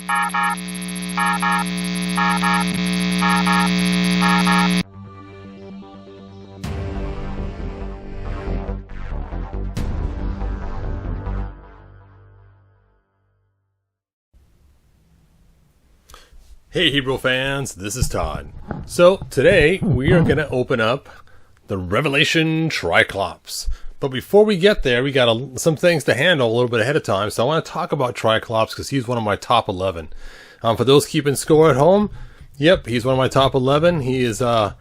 Hey Hebrew fans, this is Todd. So today we are going to open up the Revelation Tri-Klops. But before we get there, we got some things to handle a little bit ahead of time. So I want to talk about Tri-Klops because he's one of my top 11. For those keeping score at home, yep, he's one of my top 11. He is, as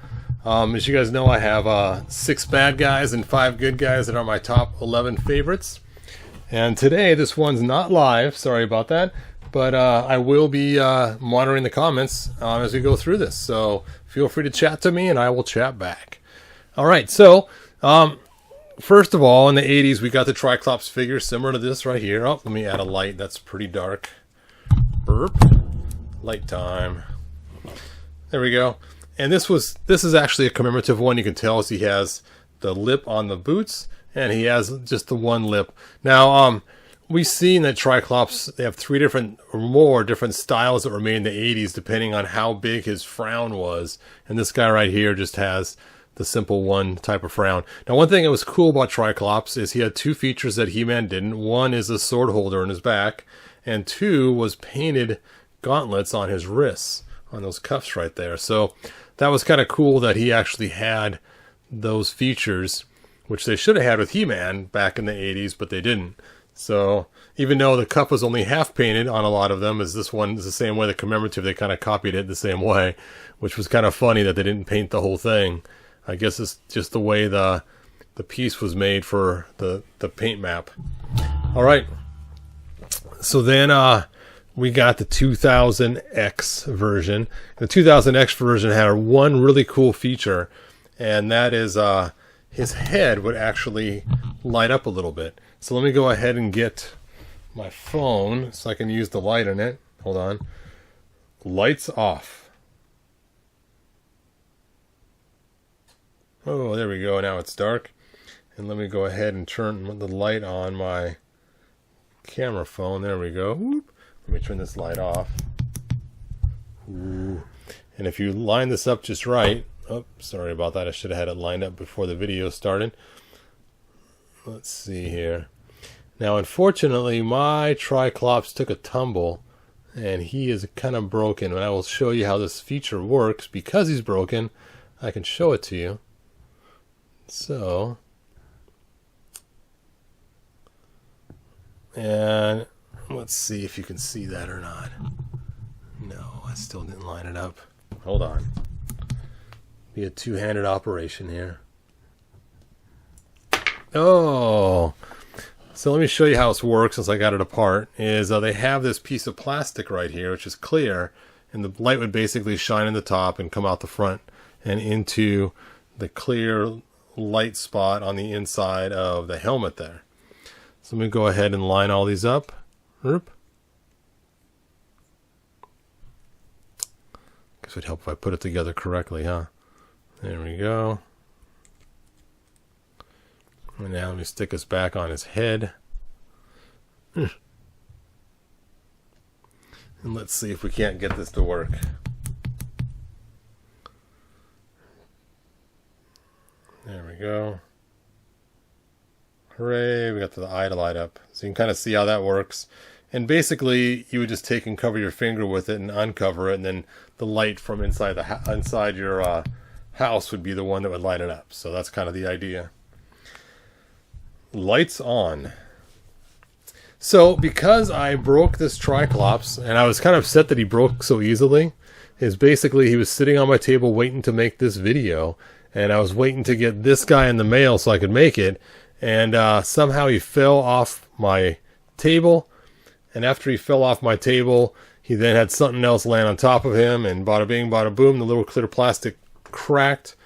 you guys know, I have 6 bad guys and 5 good guys that are my top 11 favorites. And today, this one's not live. Sorry about that. But I will be monitoring the comments as we go through this. So feel free to chat to me and I will chat back. All right. So first of all, in the 80s, we got the Tri-Klops figure similar to this right here. Oh, let me add a light. That's pretty dark. Burp. Light time. There we go. And this is actually a commemorative one. You can tell as he has the lip on the boots and he has just the one lip. Now, we've seen that Tri-Klops, they have 3 different or more different styles that were made in the 80s depending on how big his frown was. And this guy right here just has the simple one type of frown. Now, one thing that was cool about Tri-Klops is he had 2 features that He-Man didn't. One is a sword holder in his back, and 2 was painted gauntlets on his wrists, on those cuffs right there. So that was kind of cool that he actually had those features, which they should have had with He-Man back in the 80s, but they didn't. So even though the cuff was only half painted on a lot of them, as this one is the same way, the commemorative, they kind of copied it the same way, which was kind of funny that they didn't paint the whole thing. I guess it's just the way the piece was made for the paint map. All right. So then we got the 2000X version. The 2000X version had one really cool feature, and that is his head would actually light up a little bit. So let me go ahead and get my phone so I can use the light on it. Hold on. Lights off. Oh, there we go. Now it's dark. And let me go ahead and turn the light on my camera phone. There we go. Whoop. Let me turn this light off. Ooh. And if you line this up just right. Oh, sorry about that. I should have had it lined up before the video started. Let's see here. Now, unfortunately, my Tri-Klops took a tumble, and he is kind of broken. And I will show you how this feature works. Because he's broken, I can show it to you. So, and let's see if you can see that or not. No, I still didn't line it up. Hold on. Be a two-handed operation here. Oh, so let me show you how this works since I got it apart. Is they have this piece of plastic right here, which is clear, and the light would basically shine in the top and come out the front and into the clear light spot on the inside of the helmet there. So let me go ahead and line all these up. Oop. Guess it would help if I put it together correctly, huh? There we go. And now let me stick this back on his head. And let's see if we can't get this to work. There we go. Hooray, we got the eye to light up. So you can kind of see how that works. And basically, you would just take and cover your finger with it and uncover it, and then the light from inside inside your house would be the one that would light it up. So that's kind of the idea. Lights on. So because I broke this Tri-Klops, and I was kind of upset that he broke so easily, is basically he was sitting on my table waiting to make this video, and I was waiting to get this guy in the mail so I could make it, and somehow he fell off my table, and after he fell off my table, he then had something else land on top of him, and bada bing, bada boom, the little clear plastic cracked,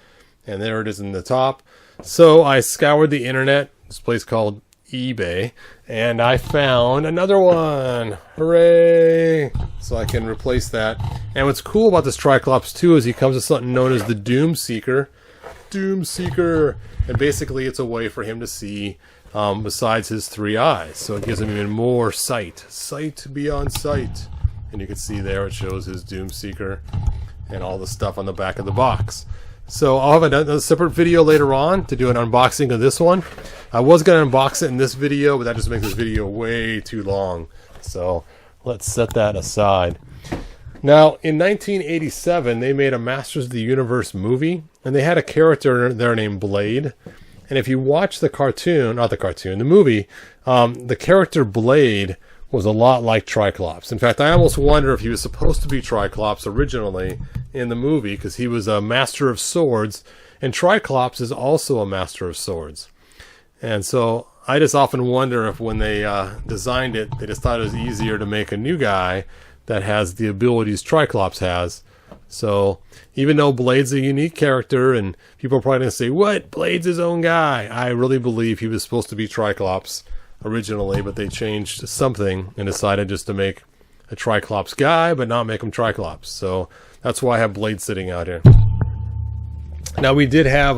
and there it is in the top. So I scoured the internet, this place called eBay, and I found another one. Hooray! So I can replace that. And what's cool about this Tri-Klops too is he comes with something known as the Doom Seeker. Doom Seeker! And basically it's a way for him to see besides his 3 eyes. So it gives him even more sight. Sight beyond sight. And you can see there it shows his Doomseeker and all the stuff on the back of the box. So I'll have another separate video later on to do an unboxing of this one. I was going to unbox it in this video, but that just makes this video way too long. So let's set that aside. Now, in 1987, they made a Masters of the Universe movie, and they had a character there named Blade. And if you watch the cartoon, not the cartoon, the movie, the character Blade was a lot like Tri-Klops. In fact, I almost wonder if he was supposed to be Tri-Klops originally in the movie, because he was a master of swords, and Tri-Klops is also a master of swords. And so I just often wonder if when they designed it, they just thought it was easier to make a new guy that has the abilities Tri-Klops has. So even though Blade's a unique character, and people are probably going to say, what? Blade's his own guy. I really believe he was supposed to be Tri-Klops originally, but they changed something and decided just to make a Tri-Klops guy, but not make him Tri-Klops. So that's why I have Blade sitting out here. Now, we did have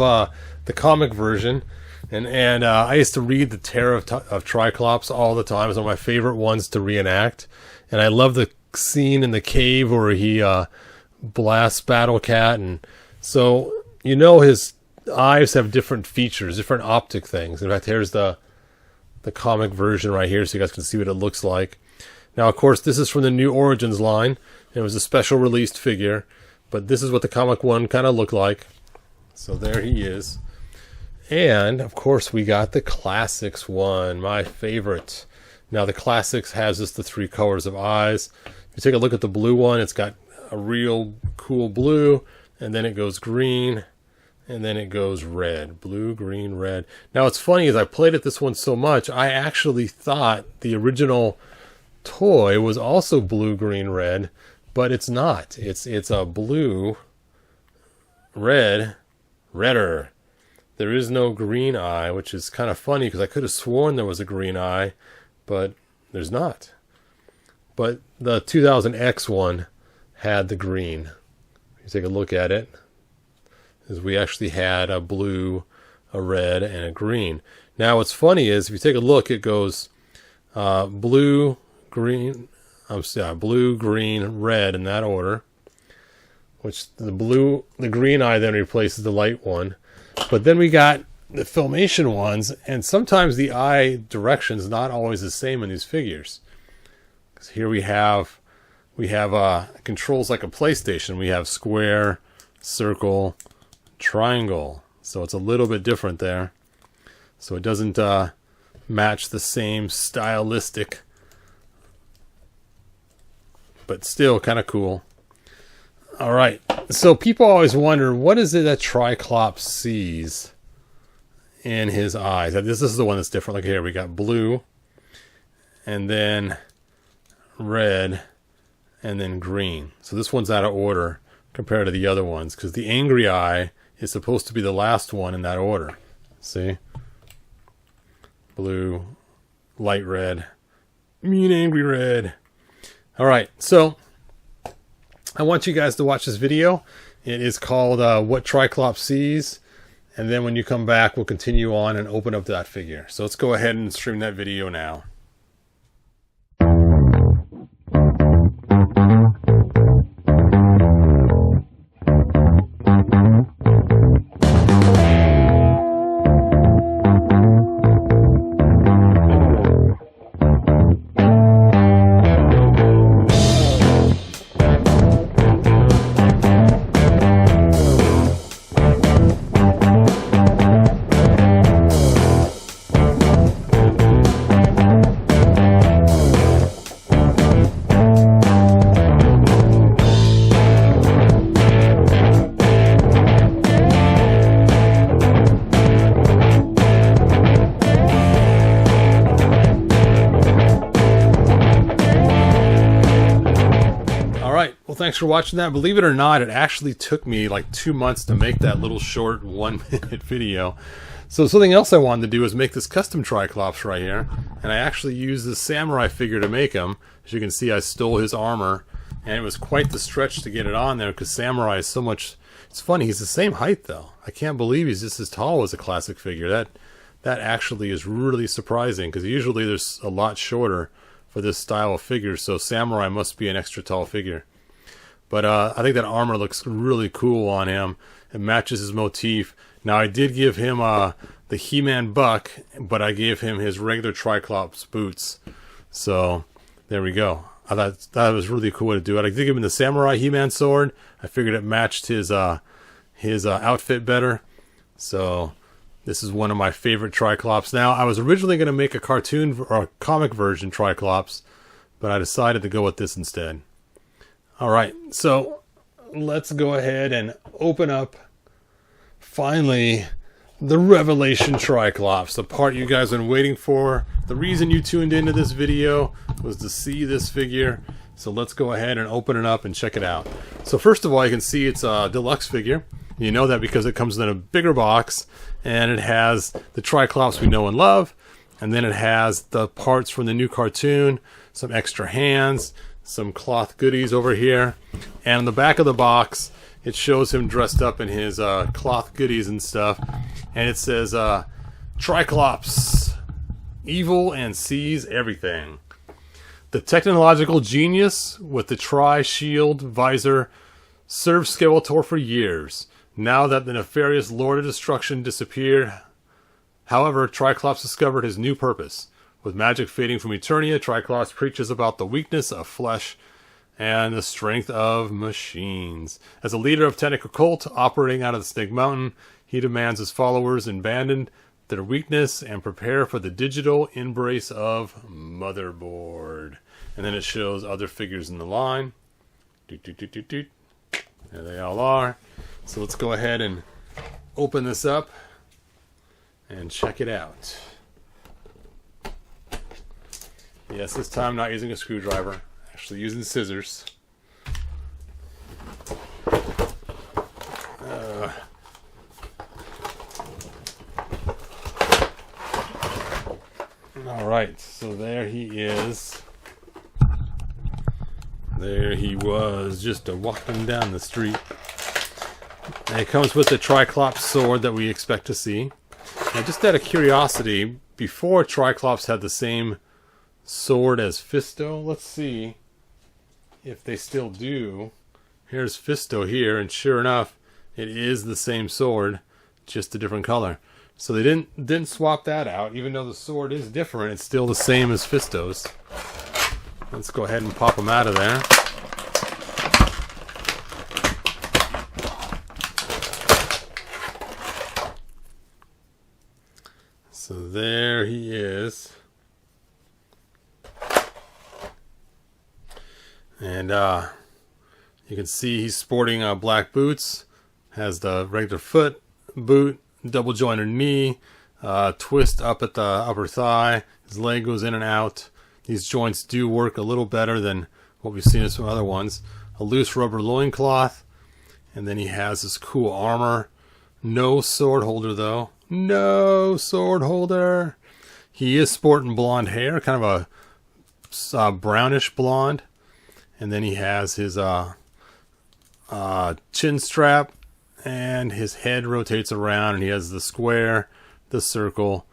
the comic version, and I used to read the Terror of Tri-Klops all the time. It's one of my favorite ones to reenact, and I love the scene in the cave where he blasts Battle Cat, and so you know his eyes have different features, different optic things. In fact, here's the comic version right here, so you guys can see what it looks like. Now, of course, this is from the New Origins line. It was a special released figure, but this is what the comic one kind of looked like. So there he is. And, of course, we got the Classics one, my favorite. Now, the Classics has just the 3 colors of eyes. If you take a look at the blue one, it's got a real cool blue, and then it goes green, and then it goes red. Blue, green, red. Now, what's funny is I played at this one so much, I actually thought the original toy was also blue, green, red, but it's not. It's a blue, red, redder. There is no green eye, which is kind of funny because I could have sworn there was a green eye, but there's not. But the 2000X one had the green. If you take a look at it, is we actually had a blue, a red, and a green. Now, what's funny is if you take a look, it goes blue, green, blue, green, red in that order. Which the green eye then replaces the light one. But then we got the Filmation ones, and sometimes the eye direction is not always the same in these figures. Because here we have controls like a PlayStation. We have square, circle, triangle. So it's a little bit different there. So it doesn't match the same stylistic, but still kind of cool. All right. So people always wonder, what is it that TriKlop sees in his eyes? This is the one that's different. Like here, we got blue, and then red, and then green. So this one's out of order compared to the other ones, because the angry eye is supposed to be the last one in that order. See? Blue, light red, mean angry red. All right, so I want you guys to watch this video. It is called What TriKlop Sees. And then when you come back, we'll continue on and open up that figure. So let's go ahead and stream that video now. Well, thanks for watching that. Believe it or not, it actually took me like 2 months to make that little short 1-minute video. So something else I wanted to do is make this custom Tri-Klops right here. And I actually used this samurai figure to make him. As you can see, I stole his armor. And it was quite the stretch to get it on there because samurai is so much... It's funny, he's the same height though. I can't believe he's just as tall as a classic figure. That actually is really surprising because usually there's a lot shorter for this style of figure, so Samurai must be an extra tall figure. But I think that armor looks really cool on him. It matches his motif. Now, I did give him the He-Man buck, but I gave him his regular Tri-Klops boots. So, there we go. I thought that was really cool way to do it. I did give him the Samurai He-Man sword. I figured it matched his outfit better. So, this is one of my favorite Tri-Klops. Now, I was originally going to make a cartoon or a comic version Tri-Klops, but I decided to go with this instead. Alright, so let's go ahead and open up, finally, the Revelation Tri-Klops, the part you guys have been waiting for. The reason you tuned into this video was to see this figure. So let's go ahead and open it up and check it out. So first of all, you can see it's a deluxe figure. You know that because it comes in a bigger box, and it has the Tri-Klops we know and love, and then it has the parts from the new cartoon, some extra hands, some cloth goodies over here, and on the back of the box it shows him dressed up in his cloth goodies and stuff, and it says TriKlops, evil and sees everything. The technological genius with the tri-shield visor served Skeletor for years. Now that the nefarious Lord of Destruction disappeared, however, Tri-Klops discovered his new purpose. With magic fading from Eternia, Tri-Klops preaches about the weakness of flesh and the strength of machines. As a leader of technical cult operating out of the Snake Mountain, he demands his followers abandon their weakness and prepare for the digital embrace of Motherboard. And then it shows other figures in the line. Doot, doot, doot, doot, doot. There they all are. So let's go ahead and open this up and check it out. Yes, this time not using a screwdriver, actually using scissors. Alright, so there he is. There he was, just walking down the street. And it comes with the TriKlop Sword that we expect to see. Now, just out of curiosity, before TriKlops had the same sword as Fisto, let's see if they still do. Here's Fisto here, and sure enough, it is the same sword, just a different color. So they didn't swap that out. Even though the sword is different, it's still the same as Fisto's. Let's go ahead and pop him out of there. So there he is. And you can see he's sporting black boots. Has the regular foot boot, double jointed knee, twist up at the upper thigh. His leg goes in and out. These joints do work a little better than what we've seen in some other ones. A loose rubber loincloth. And then he has this cool armor. No sword holder though. No sword holder. He is sporting blonde hair, kind of a brownish blonde. And then he has his chin strap, and his head rotates around, and he has the square, the circle,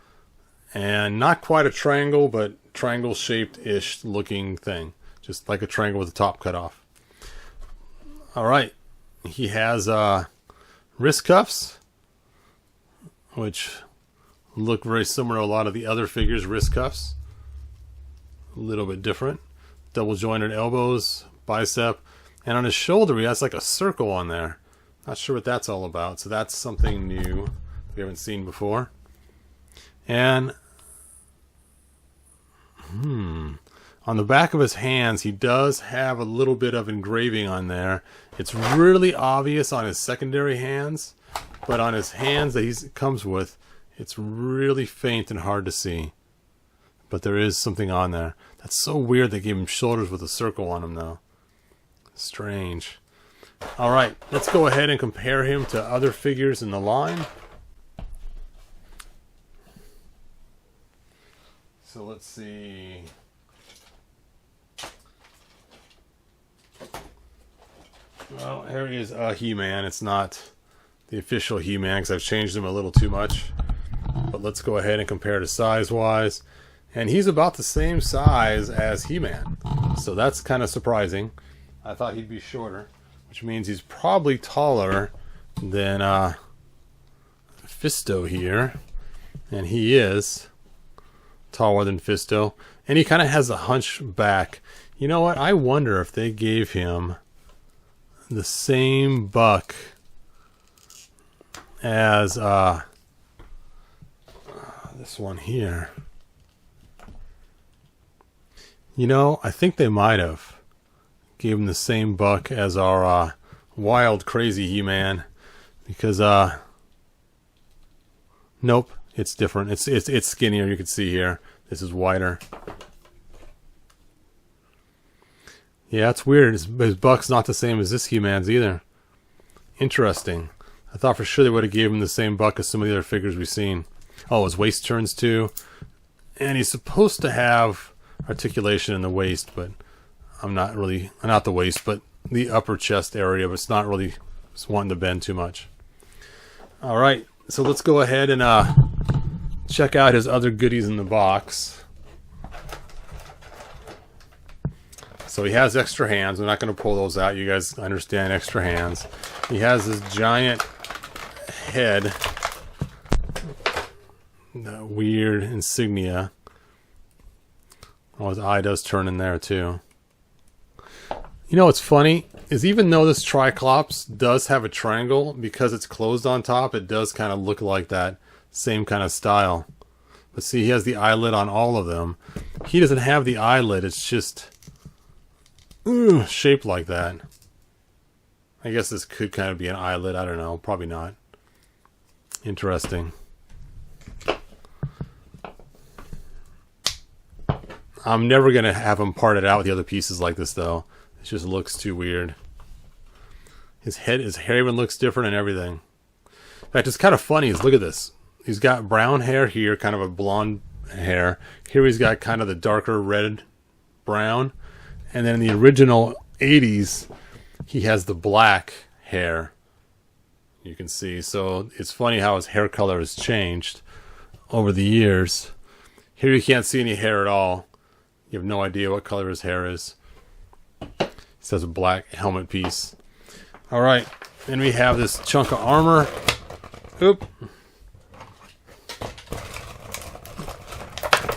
and not quite a triangle, but triangle shaped-ish looking thing. Just like a triangle with the top cut off. Alright. He has wrist cuffs, which look very similar to a lot of the other figures' wrist cuffs. A little bit different. Double jointed elbows, bicep, and on his shoulder he has like a circle on there. Not sure what that's all about, so that's something new we haven't seen before. And on the back of his hands he does have a little bit of engraving on there. It's really obvious on his secondary hands, but on his hands that he comes with, it's really faint and hard to see. But there is something on there. That's so weird they gave him shoulders with a circle on them though. Strange. Alright, let's go ahead and compare him to other figures in the line. So let's see. Well, here is a He-Man. It's not the official He-Man because I've changed him a little too much. But let's go ahead and compare to size-wise. And he's about the same size as He-Man. So that's kind of surprising. I thought he'd be shorter, which means he's probably taller than Fisto here. And he is taller than Fisto. And he kind of has a hunchback. You know what? I wonder if they gave him the same buck as this one here. You know, I think they might have gave him the same buck as our wild, crazy He-Man, because nope, it's different. It's skinnier. You can see here. This is wider. Yeah, it's weird. His buck's not the same as this He-Man's either. Interesting. I thought for sure they would have gave him the same buck as some of the other figures we've seen. Oh, his waist turns too, and he's supposed to have articulation in the waist, but not the waist, but the upper chest area, but it's not really wanting to bend too much. All right, so let's go ahead and check out his other goodies in the box. So he has extra hands. I'm not going to pull those out. You guys understand extra hands. He has this giant head, the weird insignia. Oh, his eye does turn in there too. You know what's funny is, even though this Tri-Klops does have a triangle, because it's closed on top, it does kind of look like that same kind of style. But see, he has the eyelid on all of them. He doesn't have the eyelid. It's just shaped like that. I guess this could kind of be an eyelid. I don't know. Probably not. Interesting. I'm never going to have him parted out with the other pieces like this, though. It just looks too weird. His hair even looks different and everything. In fact, it's kind of funny. Look at this. He's got brown hair here, kind of a blonde hair. Here he's got kind of the darker red brown. And then in the original 80s, he has the black hair. You can see. So it's funny how his hair color has changed over the years. Here you can't see any hair at all. You have no idea what color his hair is. He has a black helmet piece. All right. Then we have this chunk of armor. Oop.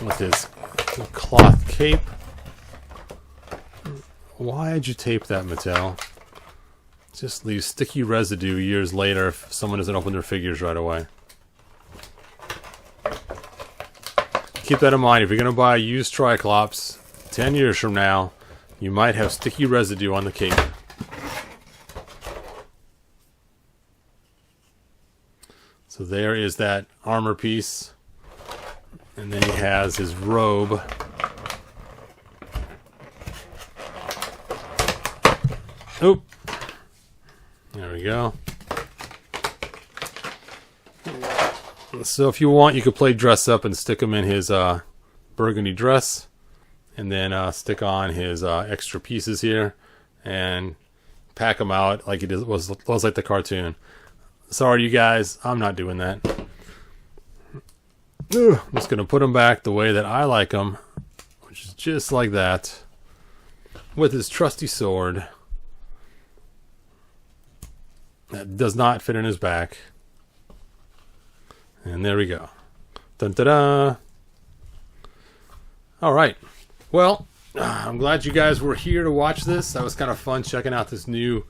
With his cloth cape. Why'd you tape that, Mattel? Just leaves sticky residue years later if someone doesn't open their figures right away. Keep that in mind. If you're going to buy used Tri-Klops 10 years from now, you might have sticky residue on the cape. So there is that armor piece. And then he has his robe. Oop. There we go. So if you want, you could play dress up and stick him in his burgundy dress. And then stick on his extra pieces here. And pack them out like it was like the cartoon. Sorry, you guys. I'm not doing that. I'm just going to put him back the way that I like him. Which is just like that. With his trusty sword. That does not fit in his back. And there we go. Dun-da-da! Alright. Well, I'm glad you guys were here to watch this. That was kind of fun checking out this new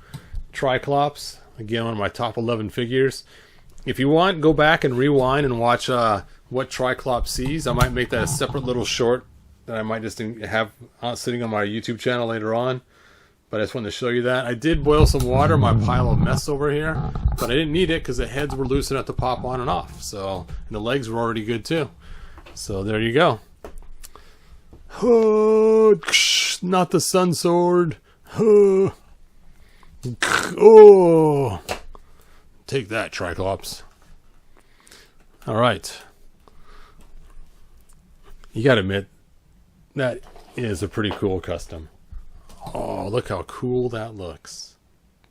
Tri-Klops. Again, one of my top 11 figures. If you want, go back and rewind and watch what Tri-Klop sees. I might make that a separate little short that I might just have sitting on my YouTube channel later on. But I just wanted to show you that. I did boil some water in my pile of mess over here, but I didn't need it because the heads were loose enough to pop on and off. So, and the legs were already good too. So there you go. Oh, not the sun sword. Oh, take that, Tri-Klops. All right. You gotta admit, that is a pretty cool custom. Oh, look how cool that looks.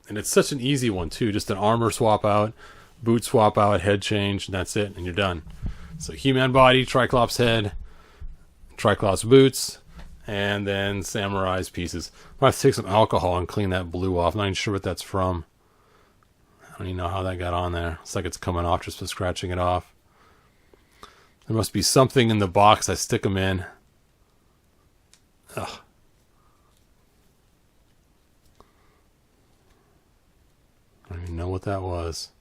And it's such an easy one, too. Just an armor swap out, boot swap out, head change, and that's it, and you're done. So He-Man body, Tri-Klops head, TriKlops boots, and then Samurai's pieces. I'm going to take some alcohol and clean that blue off. I'm not even sure what that's from. I don't even know how that got on there. It's like it's coming off just for scratching it off. There must be something in the box I stick them in. Ugh. I don't even know what that was.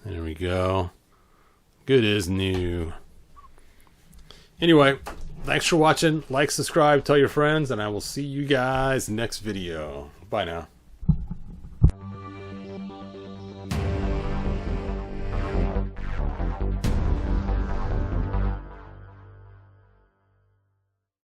There we go. Good as new. Anyway, thanks for watching. Like, subscribe, tell your friends, and I will see you guys next video. Bye now.